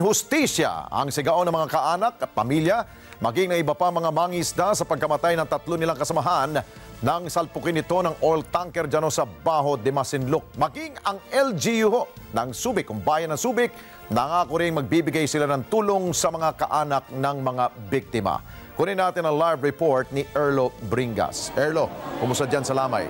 Hustisya ang sigaw ng mga kaanak at pamilya, maging na iba pa mga mangisda sa pagkamatay ng 3 nilang kasamahan nang salpukin ito ng oil tanker dyan sa Baho de Masinloc. Maging ang LGU ng Subic, kung bayan ng Subic, nangako rin magbibigay sila ng tulong sa mga kaanak ng mga biktima. Kunin natin ang live report ni Erlo Bringas. Erlo, kumusta dyan sa Lamay?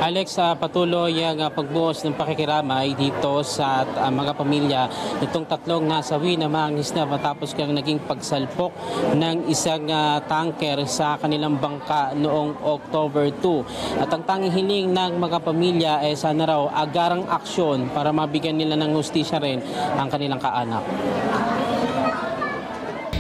Alex, patuloy ang pagbuhos ng pakikiramay dito sa mga pamilya nitong 3 nasawi na mangisda matapos kang naging pagsalpok ng isang tanker sa kanilang bangka noong October 2. At ang tanging hiling ng mga pamilya ay sana raw agarang aksyon para mabigyan nila ng hustisya rin ang kanilang kaanak.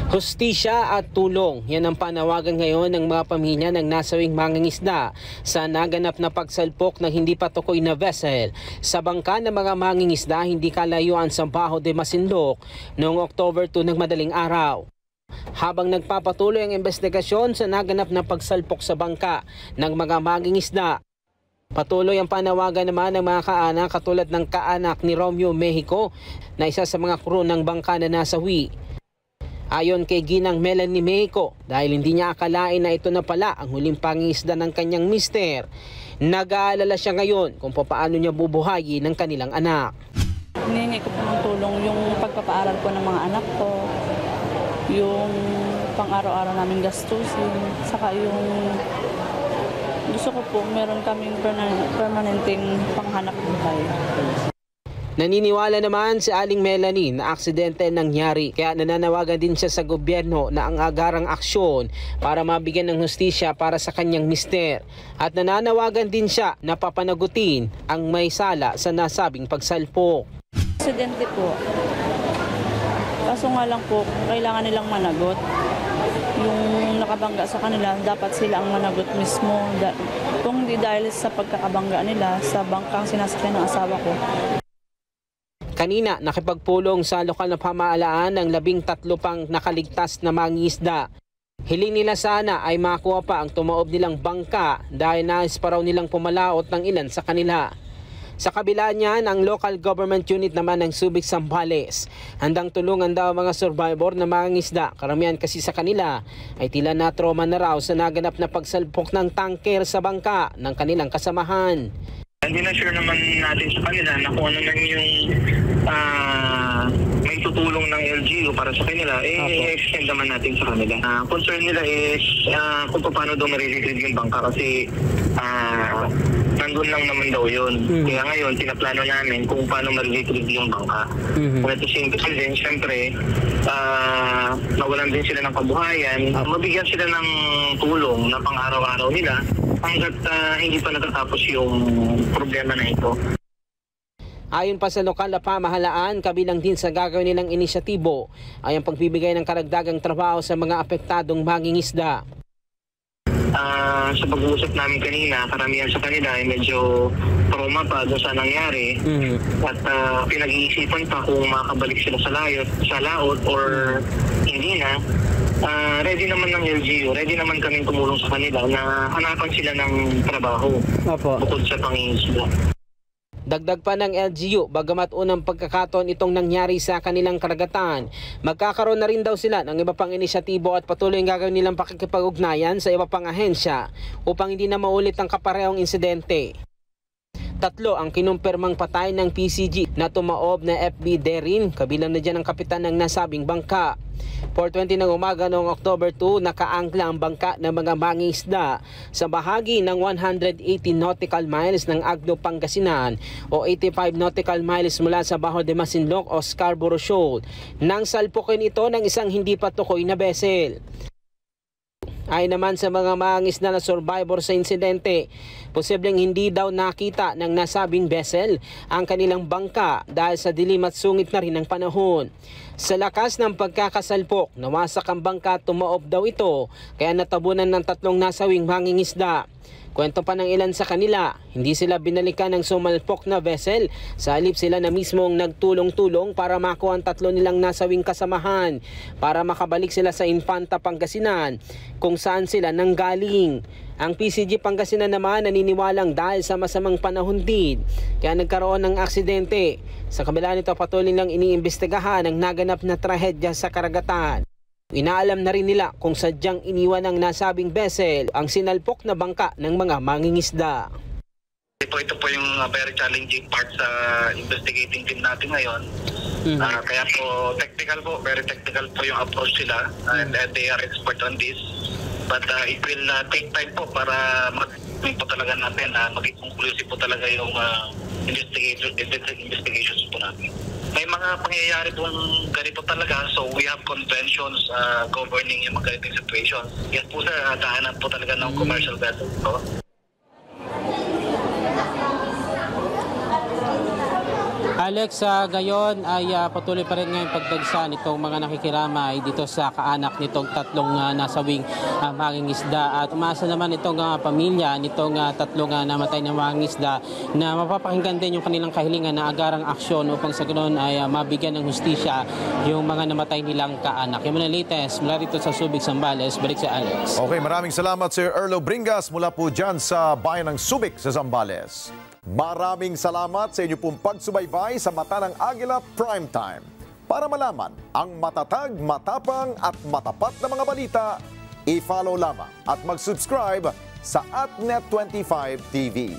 Hustisya at tulong, yan ang panawagan ngayon ng mga pamilya ng nasawing mangingisda sa naganap na pagsalpok ng hindi patukoy na vessel sa bangka ng mga mangingisda hindi kalayuan sa Baho de Masinloc noong October 2 ng madaling araw. Habang nagpapatuloy ang investigasyon sa naganap na pagsalpok sa bangka ng mga mangingisda, patuloy ang panawagan naman ng mga kaanak katulad ng kaanak ni Romeo Mexico na isa sa mga crew ng bangka na nasawi. Ayon kay Ginang Melanie Mexico, dahil hindi niya akalain na ito na pala ang huling pangingisda ng kanyang mister, nag-aalala siya ngayon kung paano niya bubuhayin ng kanilang anak. Hinihingi ko po ng tulong yung pagpapaaral ko ng mga anak ko, yung pang-araw-araw namin gastusin, saka yung gusto ko po meron kaming permanenteng panghanap buhay. Naniniwala naman si Aling Melanie na aksidente nangyari kaya nananawagan din siya sa gobyerno na ang agarang aksyon para mabigyan ng hustisya para sa kanyang mister. At nananawagan din siya na papanagutin ang may sala sa nasabing pagsalpok. Aksidente po. Kaso nga lang po, kailangan nilang managot. Yung nakabangga sa kanila, dapat sila ang managot mismo. Kung hindi dahil sa pagkakabangga nila sa bangkang sinasakyan ng asawa ko. Kanina, nakipagpulong sa lokal na pamahalaan ng 13 pang nakaligtas na mangingisda. Hiling nila sana ay makuha pa ang tumaob nilang bangka dahil nais pa raw nilang pumalaot ng ilan sa kanila. Sa kabila niyan, ang local government unit naman ng Subic Zambales, handang tulungan daw mga survivor na mangingisda. Karamihan kasi sa kanila ay tila na-trauma na raw sa naganap na pagsalpok ng tanker sa bangka ng kanilang kasamahan. Hindi na sure naman natin sa kanila na kung ano man yung may tutulong ng LGU para sa kanila, i-extend naman natin sa kanila. Concern nila is kung paano daw mariretrieve yung bangka kasi nandun lang naman daw yun. Kaya ngayon, tinaplano namin kung paano mariretrieve yung bangka. Kung at the same time din, syempre, nawalan din sila ng kabuhayan, mabigyan sila ng tulong na pang-araw-araw nila hanggat hindi pa natatapos yung problema na ito. Ayon pa sa lokal na pamahalaan, kabilang din sa gagawin nilang inisyatibo ay ang pagbibigay ng karagdagang trabaho sa mga apektadong mangingisda. Sa pag-uusap namin kanina, karamihan sa kanila ay medyo trauma pa doon sa nangyari. At pinag-iisipan pa kung makabalik sila sa laot or hindi na. Ready naman ng LGU, ready naman kaming tumulong sa kanila na hanapan sila ng trabaho. Bukod sa pangingisda. Dagdag pa ng LGU, bagamat unang pagkakataon itong nangyari sa kanilang karagatan, magkakaroon na rin daw sila ng iba pang inisyatibo at patuloy ang gagawin nilang pakikipag-ugnayan sa iba pang ahensya upang hindi na maulit ang kaparehong insidente. 3 ang kinumpirmang patay ng PCG na tumaob na FB Derin, kabilang na dyan ang kapitan ng nasabing bangka. 4:20 ng umaga noong October 2, nakaangkla ang bangka ng mga mangingisda sa bahagi ng 180 nautical miles ng Agno, Pangasinan o 85 nautical miles mula sa Baho de Masinloc o Scarborough Shoal nang salpukin ito ng isang hindi patukoy na vessel. Ay naman sa mga mangingisda na survivor sa insidente, posibleng hindi daw nakita ng nasabing vessel ang kanilang bangka dahil sa dilim at sungit na rin ng panahon. Sa lakas ng pagkakasalpok, nawasak ang bangka at tumaob daw ito kaya natabunan ng 3 nasawing mangingisda. Kwento pa ng ilan sa kanila, hindi sila binalikan ng sumalpok na vessel. Sa halip sila na mismong nagtulong-tulong para makuha ang 3 nilang nasawing kasamahan para makabalik sila sa Infanta, Pangasinan kung saan sila nanggaling. Ang PCG Pangasinan naman naniniwalang dahil sa masamang panahon din kaya nagkaroon ng aksidente. Sa kabila nito, patuloy lang iniimbestigahan ang naganap na trahedya sa karagatan. Inaalam na rin nila kung sadyang iniwan ng nasabing vessel ang sinalpok na bangka ng mga mangingisda. Ito po yung very challenging part sa investigating team natin ngayon. Kaya po very technical po yung approach sila and they are expert on this. But it will take time po para maging po talaga natin, maging conclusive po talaga yung investigations po natin. May mga pangyayari pong ganito talaga, so we have conventions governing yung mga ganitong situations. Yan po sa daanan po talaga ng commercial vessels. No? Alex, gayon ay patuloy pa rin ngayong pagdagsa nitong mga nakikiramay dito sa kaanak nitong 3 nasawing mangingisda. At umasa naman itong pamilya nitong 3 namatay na mangingisda na mapapakinggan din yung kanilang kahilingan na agarang aksyon upang sa ganoon ay mabigyan ng hustisya yung mga namatay nilang kaanak. Yung mga latest mula dito sa Subic, Zambales. Balik sa Alex. Okay, maraming salamat Sir Erlo Bringas mula po dyan sa bayan ng Subic sa Zambales. Maraming salamat sa inyo pong pagsubaybay sa Mata ng Agila Primetime. Para malaman ang matatag, matapang at matapat na mga balita, i-follow lamang at mag-subscribe sa AtNet25 TV.